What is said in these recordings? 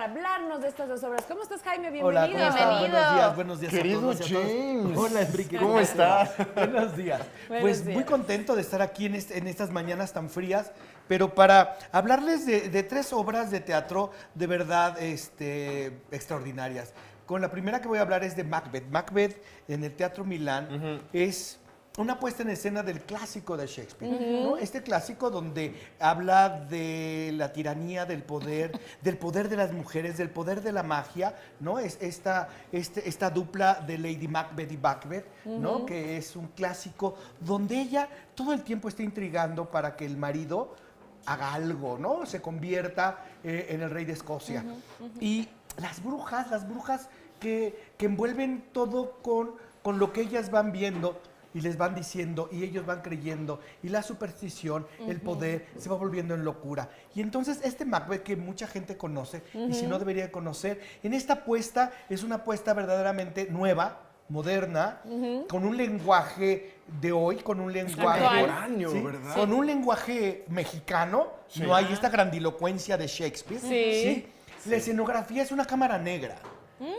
para hablarnos de estas dos obras. ¿Cómo estás, Jaime? Hola, Bienvenido. ¿cómo estás? Buenos días Querido a todos y a todos. James. Hola, Enrique. ¿Cómo estás? Buenos días. Buenos Pues días. muy contento de estar aquí en estas mañanas tan frías, pero para hablarles de tres obras de teatro de verdad extraordinarias. Con la primera que voy a hablar es de Macbeth. Macbeth en el Teatro Milán es una puesta en escena del clásico de Shakespeare, ¿no? Este clásico donde habla de la tiranía del poder de las mujeres, del poder de la magia, ¿no? Es esta dupla de Lady Macbeth y Macbeth, ¿no? Que es un clásico donde ella todo el tiempo está intrigando para que el marido haga algo, ¿no? Se convierta en el rey de Escocia. Y las brujas que envuelven todo con lo que ellas van viendo y les van diciendo, y ellos van creyendo, y la superstición, el poder, se va volviendo en locura. Y entonces este Macbeth que mucha gente conoce, y si no debería conocer, en esta puesta es una puesta verdaderamente nueva, moderna, con un lenguaje de hoy, con un lenguaje Contemporáneo, ¿sí? ¿verdad? Con un lenguaje mexicano, Sí. no hay esta grandilocuencia de Shakespeare. Sí. La escenografía es una cámara negra.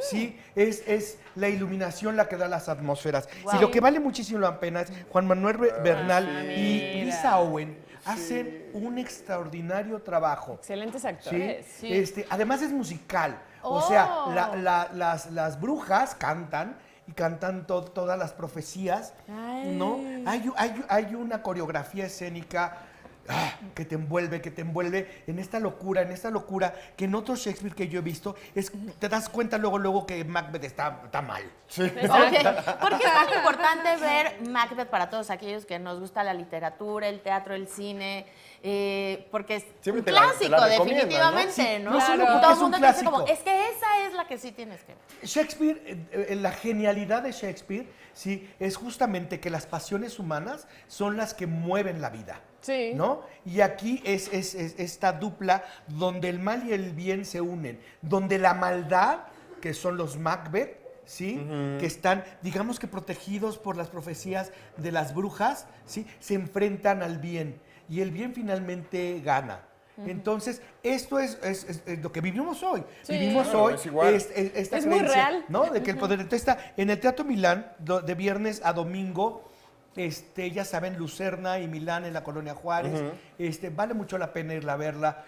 Sí, es la iluminación la que da las atmósferas. Wow. Sí, lo que vale muchísimo la pena es Juan Manuel Bernal y mira. Lisa Owen hacen un extraordinario trabajo. Excelentes ¿Sí? actores. Además es musical. O Oh. sea, las brujas cantan y cantan todas las profecías, Ay. ¿no? Hay una coreografía escénica que te envuelve en esta locura que en otro Shakespeare que yo he visto, te das cuenta luego que Macbeth está mal. Sí. Oye, ¿por qué es tan importante ver Macbeth para todos aquellos que nos gusta la literatura, el teatro, el cine? Porque es Siempre un te la clásico, recomiendan, definitivamente, ¿no? ¿no? Sí, no solo Todo porque el es un mundo te dice clásico. como, es que esa es la que sí tienes que ver. Shakespeare, la genialidad de Shakespeare, sí, es justamente que las pasiones humanas son las que mueven la vida. Sí. ¿No? Y aquí es esta dupla donde el mal y el bien se unen, donde la maldad, que son los Macbeth, ¿sí? Que están, digamos que protegidos por las profecías de las brujas, ¿sí? Se enfrentan al bien y el bien finalmente gana. Entonces, esto es lo que vivimos hoy. Sí. Vivimos Claro, hoy es igual. esta Es muy creencia, real. ¿no? De que el poder. Entonces está en el Teatro Milán, de viernes a domingo. Ya saben, Lucerna y Milán en la Colonia Juárez. Vale mucho la pena irla a verla.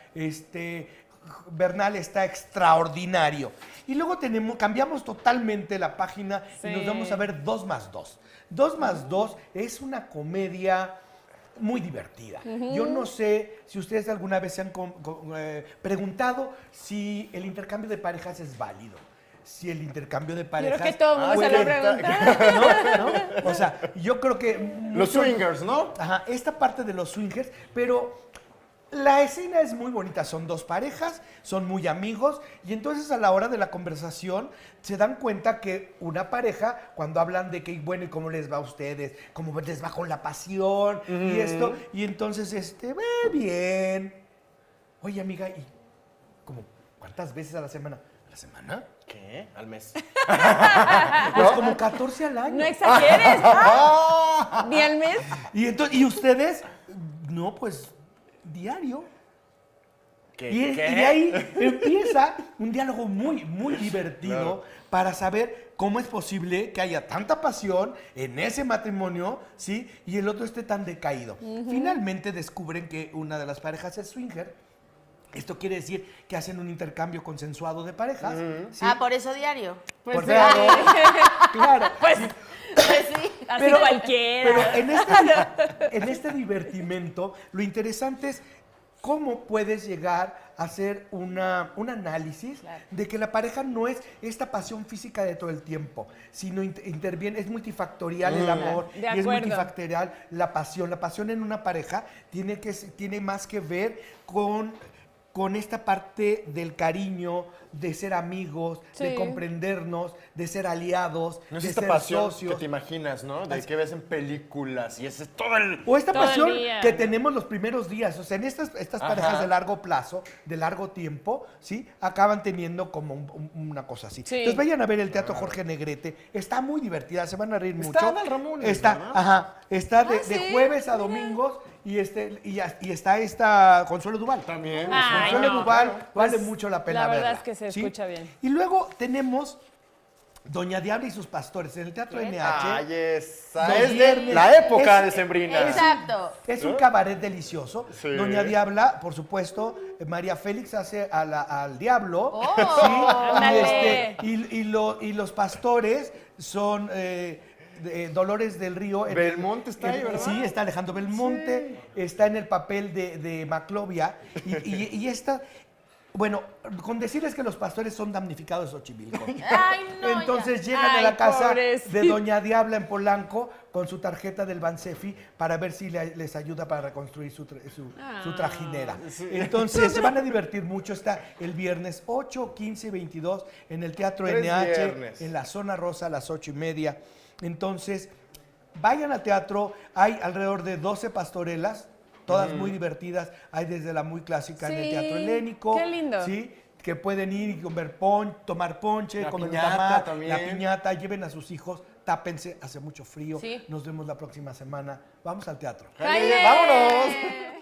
Bernal está extraordinario. Y luego cambiamos totalmente la página Sí. y nos vamos a ver 2 más 2. 2 más 2 es una comedia muy divertida. Yo no sé si ustedes alguna vez se han preguntado si el intercambio de parejas es válido. Si el intercambio de Yo parejas creo que todo el mundo se lo puede- pregunta. ¿no? O sea, yo creo que Los swingers, ¿no? Ajá, esta parte de los swingers, pero la escena es muy bonita. Son dos parejas, son muy amigos, y entonces a la hora de la conversación se dan cuenta que una pareja, cuando hablan de que, bueno, ¿y cómo les va a ustedes? ¿Cómo les va con la pasión? Y esto, y entonces, bien. Oye, amiga, ¿y como cuántas veces a la semana? ¿A la semana? ¿Qué? Al mes. Pues como 14 al año. No exageres. Ni al mes. Y ustedes, no, pues, diario. ¿Qué? Y de ahí empieza un diálogo muy, muy divertido Claro. para saber cómo es posible que haya tanta pasión en ese matrimonio, ¿sí? Y el otro esté tan decaído. Finalmente descubren que una de las parejas es swinger. Esto quiere decir que hacen un intercambio consensuado de parejas. ¿sí? Por eso diario. Pues Por sí. claro, claro. Pues sí. Así Pero cualquiera. en este divertimento, lo interesante es cómo puedes llegar a hacer un análisis Claro. de que la pareja no es esta pasión física de todo el tiempo, sino interviene, es multifactorial el amor De y es acuerdo. multifactorial la pasión. La pasión en una pareja tiene más que ver con esta parte del cariño, de ser amigos, de Sí. comprendernos, de ser aliados, No es de esta ser pasión socios. que te imaginas, ¿no? De que ves en películas y ese es todo el... O esta Todo el pasión día. que tenemos los primeros días, o sea, en estas parejas Ajá. de largo plazo, de largo tiempo, ¿sí? Acaban teniendo como una cosa así. Sí. Entonces vayan a ver el Teatro Jorge Negrete, está muy divertida, se van a reír mucho. Está Adal Ramones, Está, ¿verdad? ajá, está de sí, jueves a domingos y está esta Consuelo Duval. También. Ay, Consuelo no. Duval Pues, vale mucho la pena La verdad verla. es que se Se ¿sí? escucha bien. Y luego tenemos Doña Diabla y sus pastores en el Teatro NH. Ay, esa Los es viernes. la época Es- decembrina. Exacto. Es un cabaret delicioso. Sí. Doña Diabla, por supuesto, María Félix hace al diablo. Oh, ¿sí? ándale. Y los pastores son Dolores del Río. Belmonte está ahí, ¿verdad? Sí, está Alejandro Belmonte, está en el papel de Maclovia. Y esta... Bueno, con decirles que los pastores son damnificados de Xochimilco. Ay, no. Entonces ya. llegan a Ay, la casa pobrecito. de Doña Diabla en Polanco con su tarjeta del Bansefi para ver si les ayuda para reconstruir su trajinera. Entonces se van a divertir mucho. Está el viernes 8, 15 y 22 en el Teatro 3 NH, viernes. en la Zona Rosa a las 8:30. Entonces, vayan al teatro. Hay alrededor de 12 pastorelas, todas muy divertidas. Hay desde la muy clásica en el Sí, Teatro Helénico. qué lindo. ¿sí? Que pueden ir y comer tomar ponche, La comer piñata tamal, también. la piñata, lleven a sus hijos, tápense, hace mucho frío. Sí. Nos vemos la próxima semana. Vamos al teatro. ¡Cállate! ¡Vámonos!